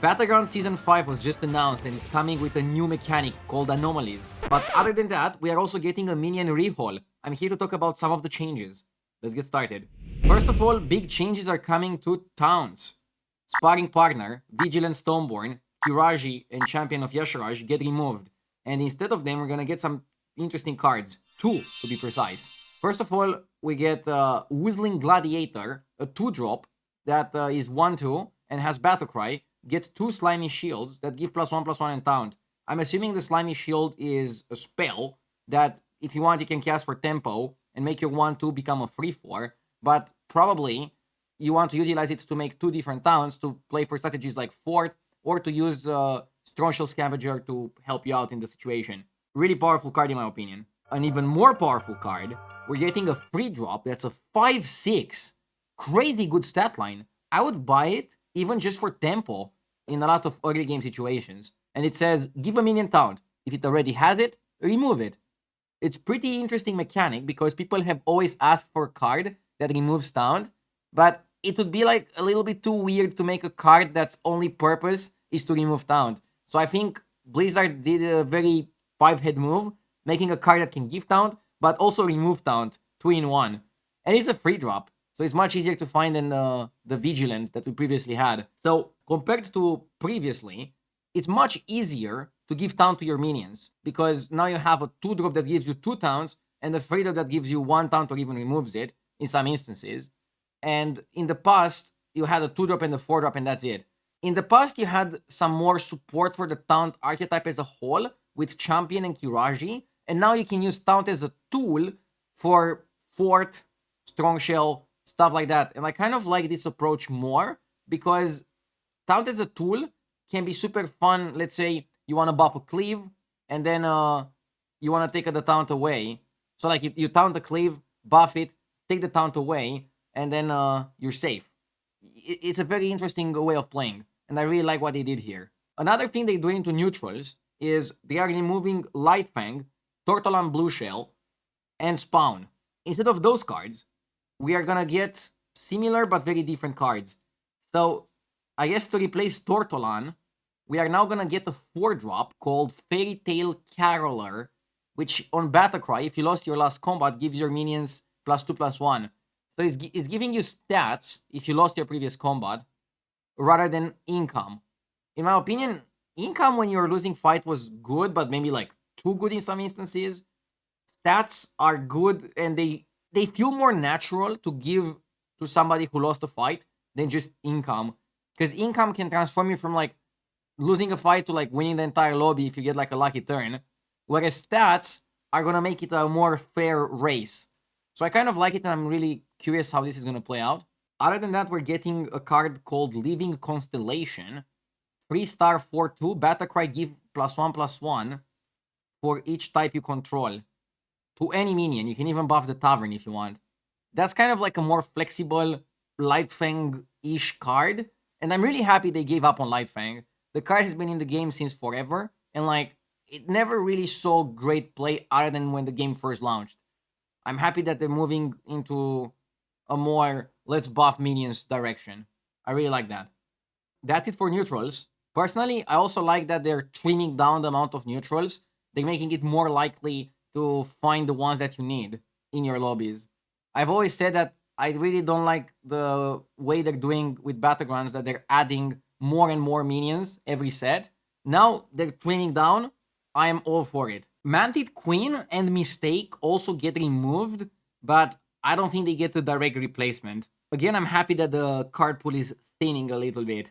Battlegrounds Season 5 was just announced and it's coming with a new mechanic called Anomalies. But other than that, we are also getting a minion rehaul. I'm here to talk about some of the changes. Let's get started. First of all, big changes are coming to towns. Sparring Partner, Vigilant Stoneborn, Craaazy, and Champion of Yasharaj get removed. And instead of them, we're gonna get some interesting cards. 2, to be precise. First of all, we get Whistling Gladiator, a 2-drop that is 1-2 and has Battlecry. Get 2 Slimy Shields that give +1/+1 and Taunt. I'm assuming the Slimy Shield is a spell that if you want you can cast for tempo and make your 1-2 become a 3-4, but probably you want to utilize it to make 2 different towns to play for strategies like Fort or to use Strong Shell Scavenger to help you out in the situation. Really powerful card in my opinion. An even more powerful card, we're getting a 3-drop that's a 5/6. Crazy good stat line. I would buy it even just for tempo in a lot of early game situations. And it says, give a minion taunt. If it already has it, remove it. It's pretty interesting mechanic because people have always asked for a card that removes taunt, but it would be like a little bit too weird to make a card that's only purpose is to remove taunt. So I think Blizzard did a very 5-head move, making a card that can give taunt, but also remove taunt 2-in-1. And it's a 3-drop. So it's much easier to find than the Vigilant that we previously had. So compared to previously, it's much easier to give taunt to your minions because now you have a 2-drop that gives you 2 taunts and a 3-drop that gives you 1 taunt or even removes it in some instances. And in the past, you had a 2-drop and a 4-drop and that's it. In the past, you had some more support for the taunt archetype as a whole with Champion and Craaazy. And now you can use taunt as a tool for Fort, Strong Shell, stuff like that. And I kind of like this approach more because taunt as a tool can be super fun. Let's say you want to buff a cleave and then you want to take the taunt away. So like you taunt the cleave, buff it, take the taunt away, and then you're safe. It's a very interesting way of playing. And I really like what they did here. Another thing they do into neutrals is they are removing Lightfang, Tortolan Blue Shell, and Spawn. Instead of those cards, we are gonna get similar but very different cards. So, I guess to replace Tortolan, we are now gonna get a 4-drop called Fairy Tale Caroler, which on Battlecry, if you lost your last combat, gives your minions +2/+1. So it's giving you stats if you lost your previous combat, rather than income. In my opinion, income when you're losing fight was good, but maybe like too good in some instances. Stats are good and they feel more natural to give to somebody who lost a fight than just income. Because income can transform you from like losing a fight to like winning the entire lobby if you get like a lucky turn. Whereas stats are gonna make it a more fair race. So I kind of like it and I'm really curious how this is gonna play out. Other than that, we're getting a card called Living Constellation. 3-star 4/2, Battlecry give +1/+1 for each type you control. To any minion. You can even buff the Tavern if you want. That's kind of like a more flexible Lightfang-ish card. And I'm really happy they gave up on Lightfang. The card has been in the game since forever. And like, it never really saw great play other than when the game first launched. I'm happy that they're moving into a more let's buff minions direction. I really like that. That's it for neutrals. Personally, I also like that they're trimming down the amount of neutrals. They're making it more likely to find the ones that you need in your lobbies. I've always said that I really don't like the way they're doing with Battlegrounds, that they're adding more and more minions every set. Now they're trimming down. I am all for it. Mantid Queen and Mistake also get removed, but I don't think they get the direct replacement. Again, I'm happy that the card pool is thinning a little bit.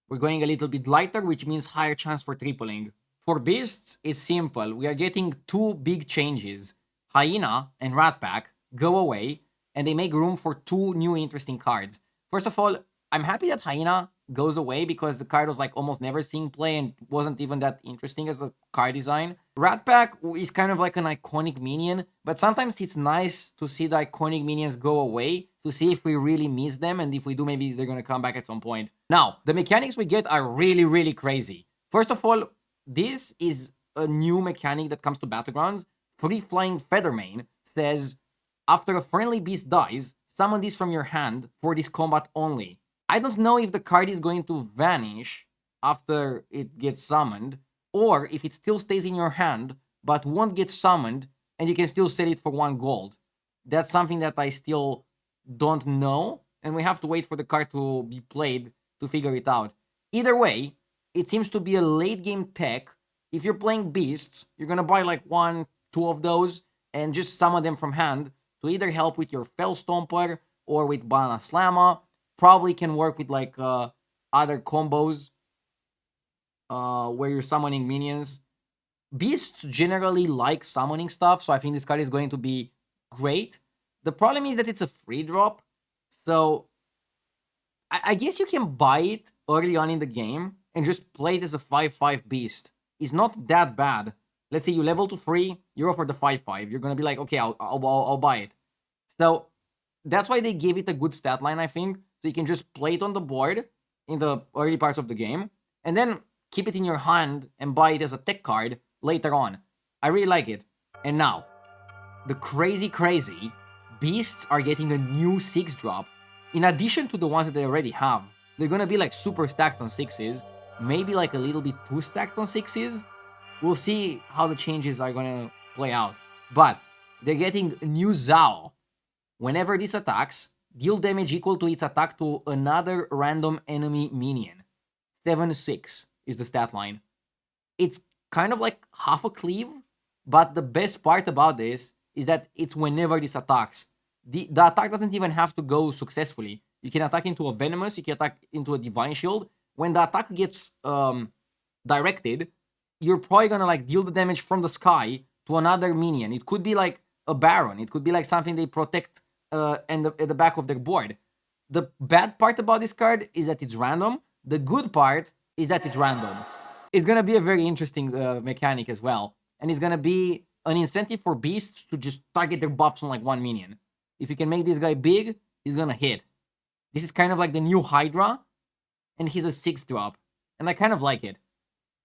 We're going a little bit lighter, which means higher chance for tripling. For Beasts, it's simple. We are getting 2 big changes. Hyena and Rat Pack go away, and they make room for 2 new interesting cards. First of all, I'm happy that Hyena goes away because the card was like almost never seeing play and wasn't even that interesting as a card design. Rat Pack is kind of like an iconic minion, but sometimes it's nice to see the iconic minions go away to see if we really miss them, and if we do, maybe they're gonna come back at some point. Now, the mechanics we get are really, really crazy. First of all, this is a new mechanic that comes to Battlegrounds. Free Flying Feathermane says, after a friendly beast dies, summon this from your hand for this combat only. I don't know if the card is going to vanish after it gets summoned, or if it still stays in your hand but won't get summoned and you can still sell it for 1 gold. That's something that I still don't know, and we have to wait for the card to be played to figure it out. Either way, it seems to be a late game tech. If you're playing beasts, you're gonna buy like 1, 2 of those and just summon them from hand to either help with your Fell Stomper or with Banana Slamma. Probably can work with like other combos where you're summoning minions. Beasts generally like summoning stuff, so I think this card is going to be great. The problem is that it's a free drop, so I guess you can buy it early on in the game and just play it as a 5/5 beast. It's not that bad. Let's say you level to 3, you're offered the 5/5. You're gonna be like, okay, I'll buy it. So that's why they gave it a good stat line, I think. So you can just play it on the board in the early parts of the game, and then keep it in your hand and buy it as a tech card later on. I really like it. And now, the crazy beasts are getting a new 6 drop in addition to the ones that they already have. They're gonna be like super stacked on 6s, maybe like a little bit too stacked on 6s. We'll see how the changes are gonna play out. But they're getting new Zao. Whenever this attacks, deal damage equal to its attack to another random enemy minion. 7/6 is the stat line. It's kind of like half a cleave, but the best part about this is that it's whenever this attacks. The attack doesn't even have to go successfully. You can attack into a Venomous, you can attack into a Divine Shield. When the attack gets directed, you're probably gonna like deal the damage from the sky to another minion. It could be like a Baron, it could be like something they protect at the back of their board. The bad part about this card is that it's random. The good part is that it's random. It's gonna be a very interesting mechanic as well. And it's gonna be an incentive for beasts to just target their buffs on like 1 minion. If you can make this guy big, he's gonna hit. This is kind of like the new Hydra, and he's a 6 drop. And I kind of like it.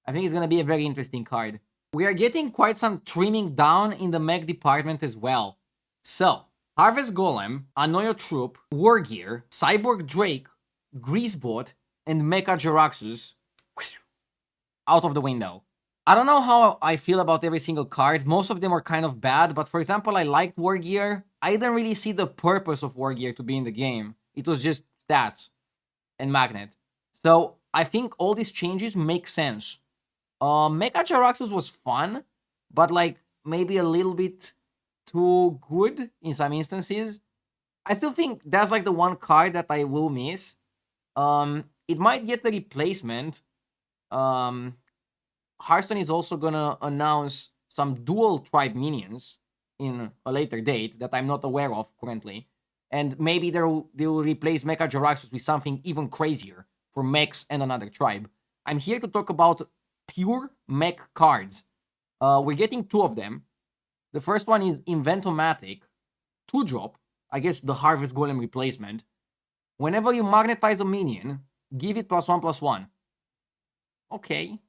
I think it's gonna be a very interesting card. We are getting quite some trimming down in the mech department as well. So, Harvest Golem, Anoyo Troop, War Gear, Cyborg Drake, Greasebot, and Mecha Jaraxxus out of the window. I don't know how I feel about every single card. Most of them are kind of bad, but for example, I liked War Gear. I didn't really see the purpose of War Gear to be in the game. It was just stats and magnet. So I think all these changes make sense. Mecha Jaraxxus was fun, but like maybe a little bit too good in some instances. I still think that's like the one card that I will miss. It might get the replacement. Hearthstone is also gonna announce some dual tribe minions in a later date that I'm not aware of currently. And maybe they'll replace Mecha Jaraxxus with something even crazier for mechs and another tribe. I'm here to talk about pure mech cards. We're getting 2 of them. The first one is Inventomatic, 2 drop, I guess the Harvest Golem replacement. Whenever you magnetize a minion, give it +1/+1. Okay.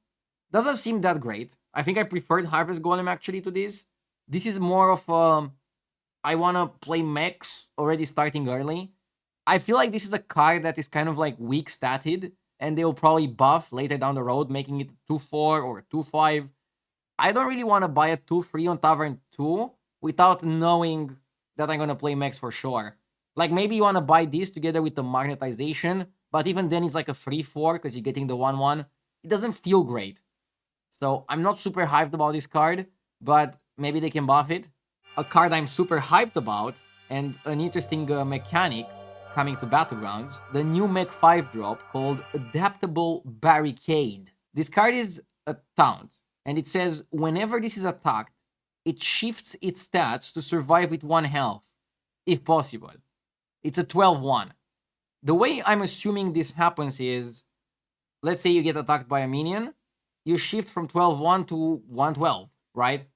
Doesn't seem that great. I think I preferred Harvest Golem actually to this. This is more of I wanna play mechs already starting early. I feel like this is a card that is kind of like weak statted, and they'll probably buff later down the road, making it 2/4 or 2/5. I don't really want to buy a 2/3 on Tavern 2 without knowing that I'm gonna play mechs for sure. Like maybe you want to buy this together with the magnetization, but even then it's like a 3/4 because you're getting the 1/1. It doesn't feel great. So I'm not super hyped about this card, but maybe they can buff it. A card I'm super hyped about, and an interesting mechanic coming to Battlegrounds, the new mech 5 drop called Adaptable Barricade. This card is a taunt, and it says whenever this is attacked, it shifts its stats to survive with 1 health, if possible. It's a 12/1. The way I'm assuming this happens is, let's say you get attacked by a minion, you shift from 12/1 to 1/12, right?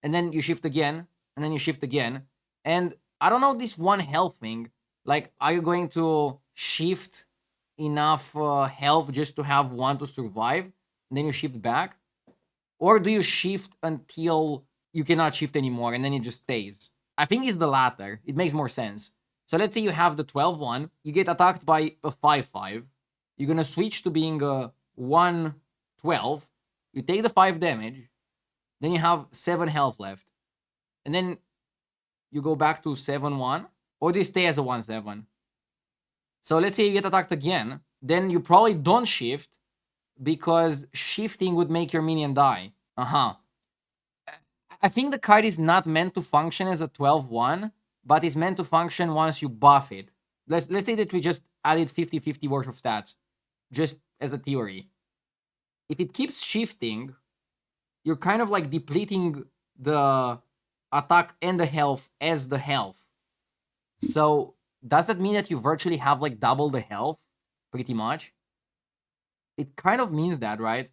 And then you shift again, and then you shift again. And I don't know this 1 health thing. Like, are you going to shift enough health just to have 1 to survive, and then you shift back? Or do you shift until you cannot shift anymore, and then it just stays? I think it's the latter. It makes more sense. So let's say you have the 12/1, you get attacked by a 5/5. You're gonna switch to being a 112. You take the 5 damage, then you have 7 health left. And then you go back to 7-1, or do you stay as a 1-7? So let's say you get attacked again, then you probably don't shift, because shifting would make your minion die. I think the card is not meant to function as a 12-1, but is meant to function once you buff it. Let's say that we just added 50-50 worth of stats, just as a theory. If it keeps shifting, you're kind of like depleting the attack and the health as the health. So does that mean that you virtually have like double the health? Pretty much. It kind of means that, right?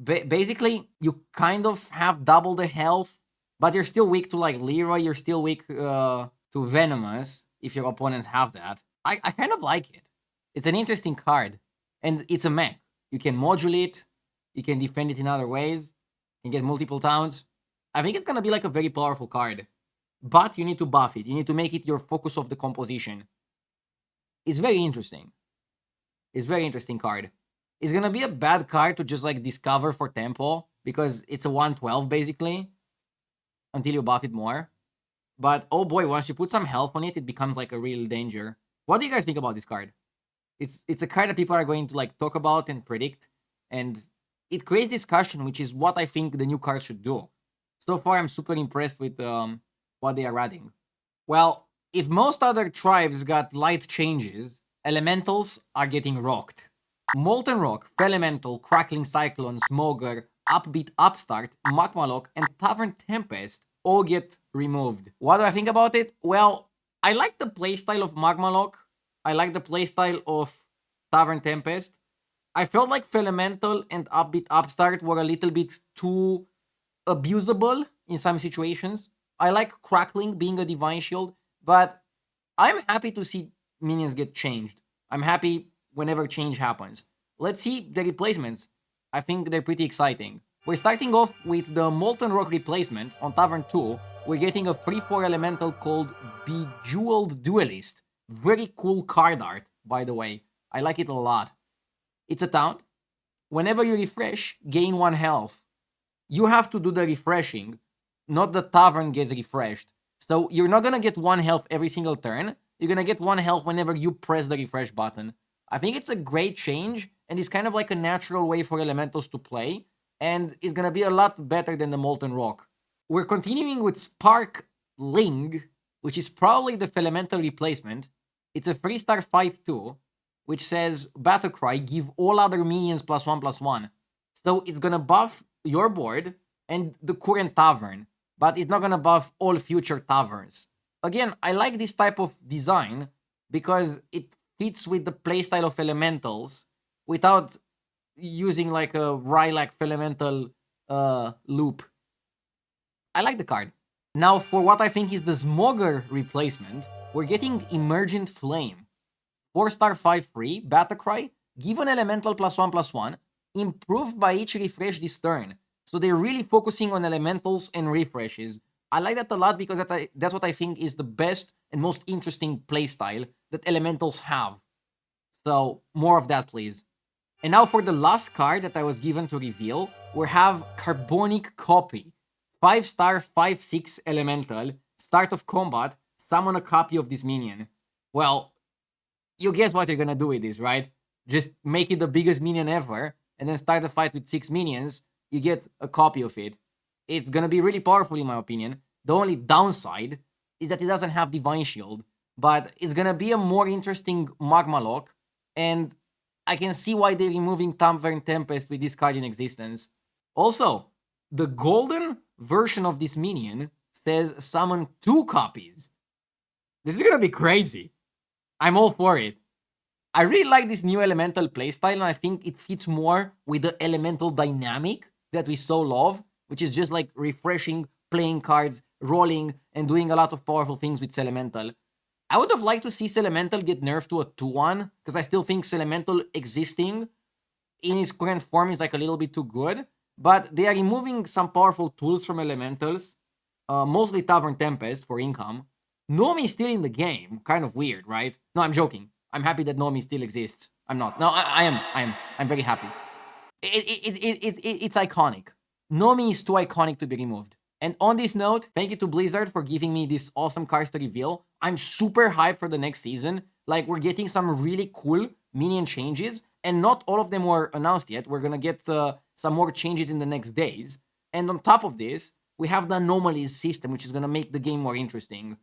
Basically, you kind of have double the health, but you're still weak to like Leroy, you're still weak to Venomous, if your opponents have that. I kind of like it. It's an interesting card, and it's a mech. You can modulate, you can defend it in other ways, you can get multiple towns. I think it's gonna be like a very powerful card, but you need to buff it. You need to make it your focus of the composition. It's very interesting. It's a very interesting card. It's gonna be a bad card to just like discover for tempo, because it's a 112 basically, until you buff it more. But oh boy, once you put some health on it, it becomes like a real danger. What do you guys think about this card? It's a card that people are going to like talk about and predict, and it creates discussion, which is what I think the new cards should do. So far, I'm super impressed with what they are adding. Well, if most other tribes got light changes, elementals are getting rocked. Molten Rock, Elemental, Crackling Cyclone, Smoger, Upbeat Upstart, Magma Lock, and Tavern Tempest all get removed. What do I think about it? Well, I like the playstyle of Magma Lock. I like the playstyle of Tavern Tempest. I felt like Elemental and Upbeat Upstart were a little bit too abusable in some situations. I like Crackling being a Divine Shield, but I'm happy to see minions get changed. I'm happy whenever change happens. Let's see the replacements. I think they're pretty exciting. We're starting off with the Molten Rock replacement on Tavern 2. We're getting a 3/4 elemental called Bejeweled Duelist. Very cool card art, by the way. I like it a lot. It's a taunt. Whenever you refresh, gain 1 health. You have to do the refreshing, not the tavern gets refreshed. So you're not gonna get 1 health every single turn. You're gonna get 1 health whenever you press the refresh button. I think it's a great change, and it's kind of like a natural way for elementals to play, and it's gonna be a lot better than the Molten Rock. We're continuing with Spark Ling, which is probably the elemental replacement. It's a 3-star 5/2, which says Battlecry, give all other minions +1/+1. So it's gonna buff your board and the current tavern, but it's not gonna buff all future taverns. Again, I like this type of design because it fits with the playstyle of elementals without using like a Rylak elemental loop. I like the card. Now for what I think is the Smoger replacement, we're getting Emergent Flame. 4-star 5/3, Battlecry, give an elemental +1/+1, improved by each refresh this turn. So they're really focusing on elementals and refreshes. I like that a lot because that's what I think is the best and most interesting playstyle that elementals have. So more of that, please. And now for the last card that I was given to reveal, we have Carbonic Copy. 5-star 5/6 elemental, start of combat, summon a copy of this minion. Well, you guess what you're gonna do with this, right? Just make it the biggest minion ever, and then start a fight with 6 minions, you get a copy of it. It's gonna be really powerful in my opinion. The only downside is that it doesn't have Divine Shield, but it's gonna be a more interesting Magma Lock, and I can see why they're removing Tavern Tempest with this card in existence. Also, the golden version of this minion says summon 2 copies. This is gonna be crazy. I'm all for it. I really like this new elemental playstyle, and I think it fits more with the elemental dynamic that we so love, which is just like refreshing, playing cards, rolling, and doing a lot of powerful things with Elemental. I would have liked to see Elemental get nerfed to a 2-1, because I still think Elemental existing in its current form is like a little bit too good, but they are removing some powerful tools from Elementals, mostly Tavern Tempest for income. Nomi is still in the game, kind of weird, right? No, I'm joking. I'm happy that Nomi still exists. I'm not. No, I am. I'm very happy. It's iconic. Nomi is too iconic to be removed. And on this note, thank you to Blizzard for giving me this awesome cards to reveal. I'm super hyped for the next season. Like, we're getting some really cool minion changes, and not all of them were announced yet. We're gonna get some more changes in the next days. And on top of this, we have the anomalies system, which is gonna make the game more interesting.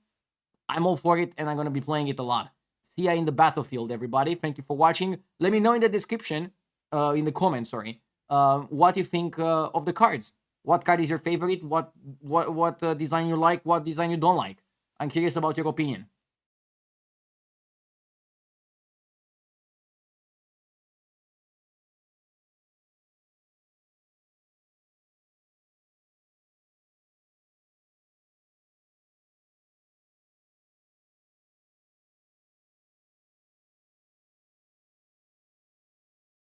I'm all for it, and I'm gonna be playing it a lot. See ya in the battlefield, everybody. Thank you for watching. Let me know in the description, in the comments, sorry, what you think of the cards. What card is your favorite? What design you like? What design you don't like? I'm curious about your opinion.